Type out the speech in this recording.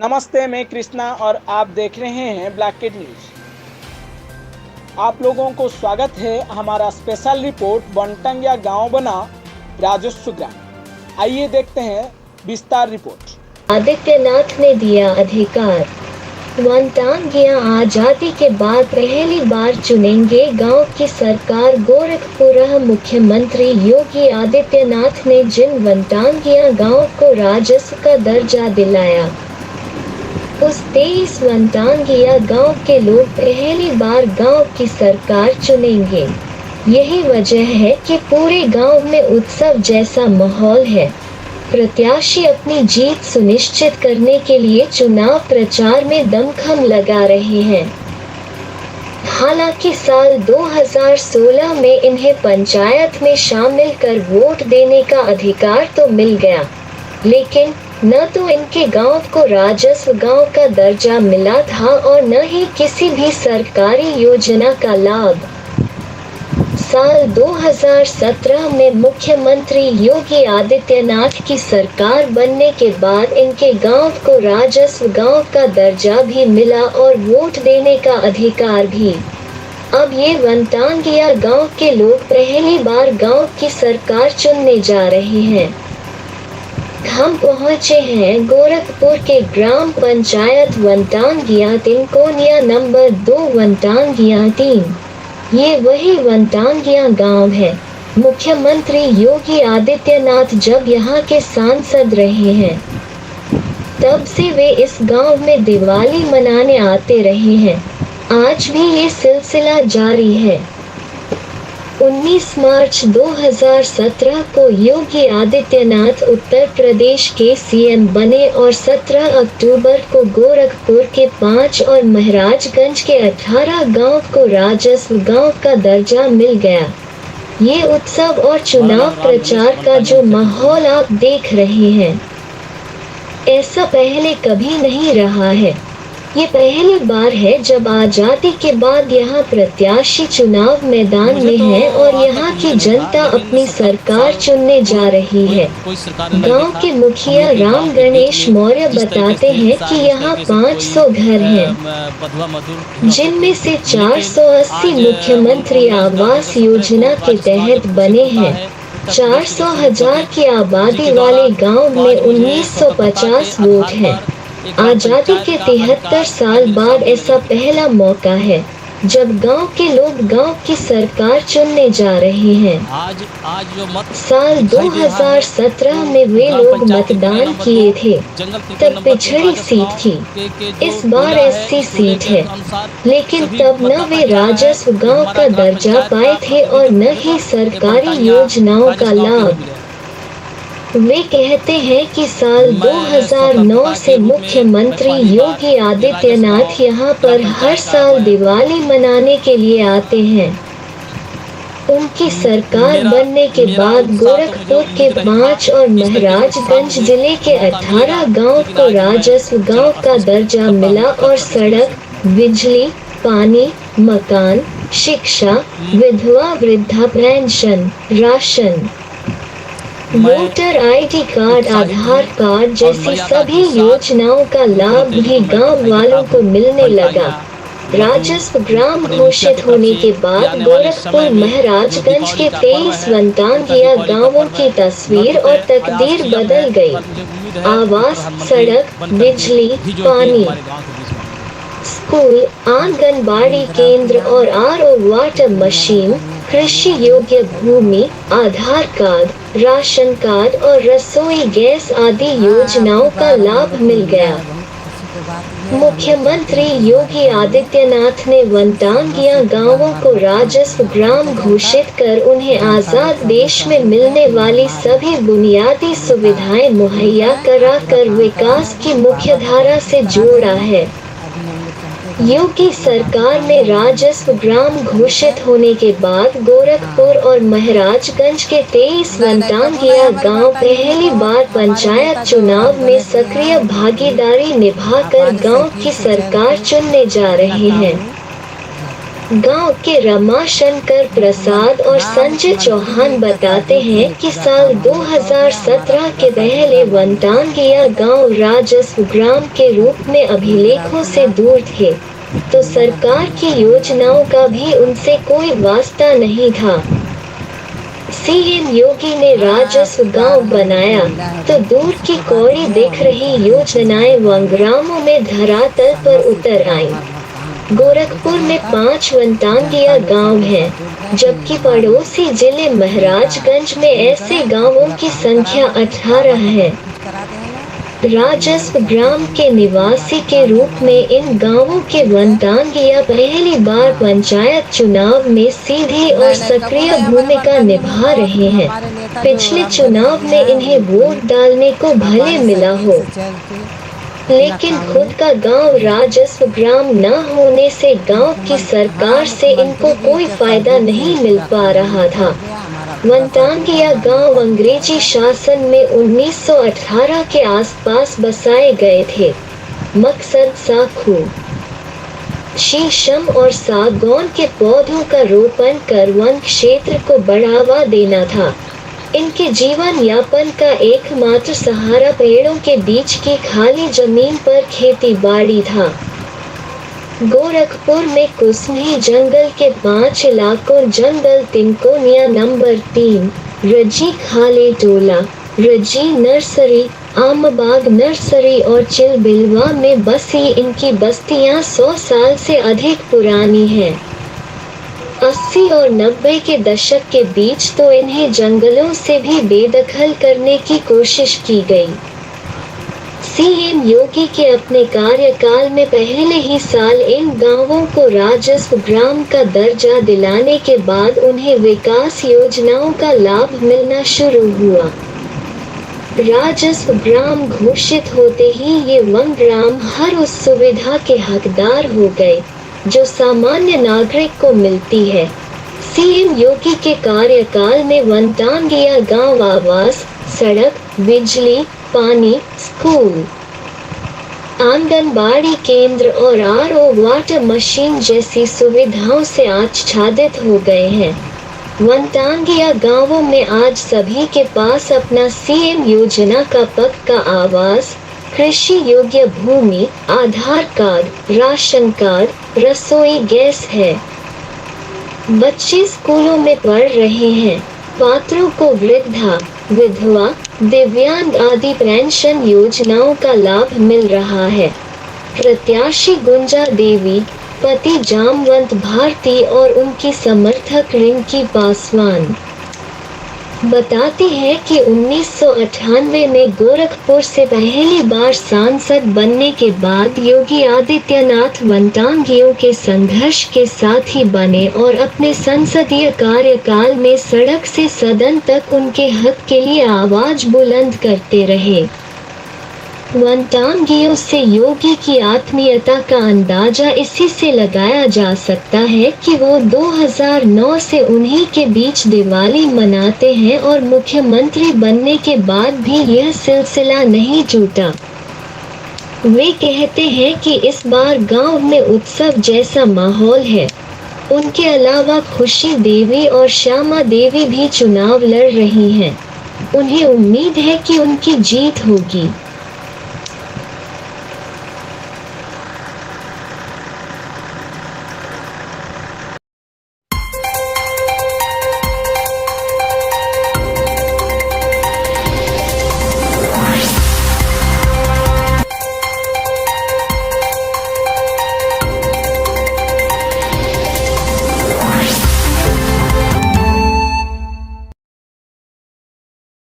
नमस्ते, मैं कृष्णा और आप देख रहे हैं ब्लैक किड न्यूज। आप लोगों को स्वागत है हमारा स्पेशल रिपोर्ट वनटांगिया गांव बना राजस्व ग्राम। आइए देखते हैं विस्तार रिपोर्ट। आदित्यनाथ ने दिया अधिकार। वनटांगिया आजादी के बाद पहली बार चुनेंगे गांव की सरकार। गोरखपुर मुख्यमंत्री योगी आदित्यनाथ ने जिन वनटांगिया गांव को राजस्व का दर्जा दिलाया, उस 23 वनटांगिया गांव के लोग पहली बार गांव की सरकार चुनेंगे। यही वजह है कि पूरे गांव में उत्सव जैसा माहौल है। प्रत्याशी अपनी जीत सुनिश्चित करने के लिए चुनाव प्रचार में दमखम लगा रहे हैं। हालांकि साल 2016 में इन्हें पंचायत में शामिल कर वोट देने का अधिकार तो मिल गया, लेकिन न तो इनके गांव को राजस्व गांव का दर्जा मिला था और न ही किसी भी सरकारी योजना का लाभ। साल 2017 में मुख्यमंत्री योगी आदित्यनाथ की सरकार बनने के बाद इनके गांव को राजस्व गांव का दर्जा भी मिला और वोट देने का अधिकार भी। अब ये वनटांगिया गांव के लोग पहली बार गांव की सरकार चुनने जा रहे हैं। हम पहुंचे हैं गोरखपुर के ग्राम पंचायत वनटांगिया तिनकोनिया नंबर 2 वनटांगिया 3। ये वही वनटांगिया गांव है। मुख्यमंत्री योगी आदित्यनाथ जब यहाँ के सांसद रहे हैं, तब से वे इस गांव में दिवाली मनाने आते रहे हैं। आज भी ये सिलसिला जारी है। 19 मार्च 2017 को योगी आदित्यनाथ उत्तर प्रदेश के सीएम बने और 17 अक्टूबर को गोरखपुर के 5 और महाराजगंज के 18 गांव को राजस्व गांव का दर्जा मिल गया। ये उत्सव और चुनाव प्रचार का जो माहौल आप देख रहे हैं, ऐसा पहले कभी नहीं रहा है। ये पहली बार है जब आजादी के बाद यहाँ प्रत्याशी चुनाव मैदान में है और यहाँ की जनता अपनी सरकार चुनने जा रही है। गांव के मुखिया राम गणेश मौर्य बताते हैं कि यहाँ 500 घर हैं, जिनमें से 480 मुख्यमंत्री आवास योजना के तहत बने हैं। 400,000 की आबादी वाले गांव में 1950 वोट हैं। आजादी के 73 साल बाद ऐसा पहला मौका है जब गांव के लोग गांव की सरकार चुनने जा रहे हैं। साल 2017 में वे लोग मतदान किए थे, तब पिछड़ी सीट थी। इस बार एससी सीट है, लेकिन तब न वे राजस्व गांव का दर्जा पाए थे और न ही सरकारी योजनाओं का लाभ। वे कहते हैं कि साल 2009 से मुख्यमंत्री योगी आदित्यनाथ यहां पर हर साल दिवाली मनाने के लिए आते हैं। उनकी सरकार बनने के बाद गोरखपुर के 5 और महाराजगंज जिले के 18 गांव को राजस्व गांव का दर्जा मिला और सड़क, बिजली, पानी, मकान, शिक्षा, विधवा वृद्धा pension, ration, voter ID card, Aadhaar card जैसी सभी योजनाओं का लाभ भी गांव वालों को मिलने लगा। राजस्व ग्राम घोषित होने के बाद गोरखपुर महाराजगंज के 23 वनटांगिया गांवों की तस्वीर और तकदीर बदल गई। आवास, सड़क, बिजली, पानी, स्कूल, आंगनबाड़ी केंद्र और आरओ वाटर मशीन, कृषि योग्य भूमि, आधार कार्ड, राशन कार्ड और रसोई गैस आदि योजनाओं का लाभ मिल गया। मुख्यमंत्री योगी आदित्यनाथ ने वनटांगिया गांवों को राजस्व ग्राम घोषित कर उन्हें आजाद देश में मिलने वाली सभी बुनियादी सुविधाएं मुहैया कराकर विकास की मुख्यधारा से जोड़ा है। योगी सरकार में राजस्व ग्राम घोषित होने के बाद गोरखपुर और महाराजगंज के 23 वनटांगिया गांव पहली बार पंचायत चुनाव में सक्रिय भागीदारी निभाकर गांव की सरकार चुनने जा रहे हैं। गांव के रमाशंकर प्रसाद और संजय चौहान बताते हैं कि साल 2017 के पहले वनटांगिया गांव राजस्व ग्राम के रूप में अभिलेखों से दूर थे, तो सरकार की योजनाओं का भी उनसे कोई वास्ता नहीं था। सीएम योगी ने राजस्व गांव बनाया तो दूर की कौड़ी दिख रही योजनाएं वनग्रामों में धरातल पर उतर आईं। गोरखपुर में 5 वनटांगिया गांव हैं, जबकि पड़ोसी जिले महाराजगंज में ऐसे गांवों की संख्या 18 है। राजस्व ग्राम के निवासी के रूप में इन गांवों के वनटांगिया पहली बार पंचायत चुनाव में सीधी और सक्रिय भूमिका निभा रहे हैं। पिछले चुनाव में इन्हें वोट डालने को भले मिला हो, लेकिन खुद का गांव राजस्व ग्राम न होने से गांव की सरकार से इनको कोई फायदा नहीं मिल पा रहा था। वनटांगिया गांव अंग्रेजी शासन में 1918 के आसपास बसाए गए थे। मकसद साखू, शीशम और सागौन के पौधों का रोपण कर वन क्षेत्र को बढ़ावा देना था। इनके जीवन यापन का एकमात्र सहारा पेड़ों के बीच की खाली जमीन पर खेती बाड़ी था। गोरखपुर में कुसमी जंगल के 5 इलाकों जंगल तिनकोनिया नंबर 3, रजी खाले टोला, रजी नर्सरी, आमबाग नर्सरी और चिलबिलवा में बसी इनकी बस्तियां 100 साल से अधिक पुरानी हैं। 80 और 90 के दशक के बीच तो इन्हें जंगलों से भी बेदखल करने की कोशिश की गई। सीएम योगी के अपने कार्यकाल में पहले ही साल इन गांवों को राजस्व ग्राम का दर्जा दिलाने के बाद उन्हें विकास योजनाओं का लाभ मिलना शुरू हुआ। राजस्व ग्राम घोषित होते ही ये वन ग्राम हर उस सुविधा के हकदार हो गए जो सामान्य नागरिक को मिलती है। सीएम योगी के कार्यकाल में वनटांगिया गांव आवास, सड़क, बिजली, पानी, स्कूल, आंगनबाड़ी केंद्र और आरओ वाटर मशीन जैसी सुविधाओं से आच्छादित हो गए हैं। वनटांगिया गांवों में आज सभी के पास अपना सीएम योजना का पक्का आवास, कृषि योग्य भूमि, आधार कार्ड, राशन कार्ड, रसोई गैस है। बच्चे स्कूलों में पढ़ रहे हैं। पात्रों को वृद्धा, विधवा, दिव्यांग आदि पेंशन योजनाओं का लाभ मिल रहा है। प्रत्याशी गुंजा देवी, पति जामवंत भारती और उनकी समर्थक रिंकी पासवान बताती है कि 1998 में गोरखपुर से पहली बार सांसद बनने के बाद योगी आदित्यनाथ वनटांगियों के संघर्ष के साथ ही बने और अपने संसदीय कार्यकाल में सड़क से सदन तक उनके हक के लिए आवाज बुलंद करते रहे। वनटांगियों से योगी की आत्मीयता का अंदाजा इसी से लगाया जा सकता है कि वो 2009 से उन्हीं के बीच दिवाली मनाते हैं और मुख्यमंत्री बनने के बाद भी यह सिलसिला नहीं टूटा। वे कहते हैं कि इस बार गांव में उत्सव जैसा माहौल है। उनके अलावा खुशी देवी और श्यामा देवी भी चुनाव लड़ रही हैं। उन्हें उम्मीद है कि उनकी जीत होगी।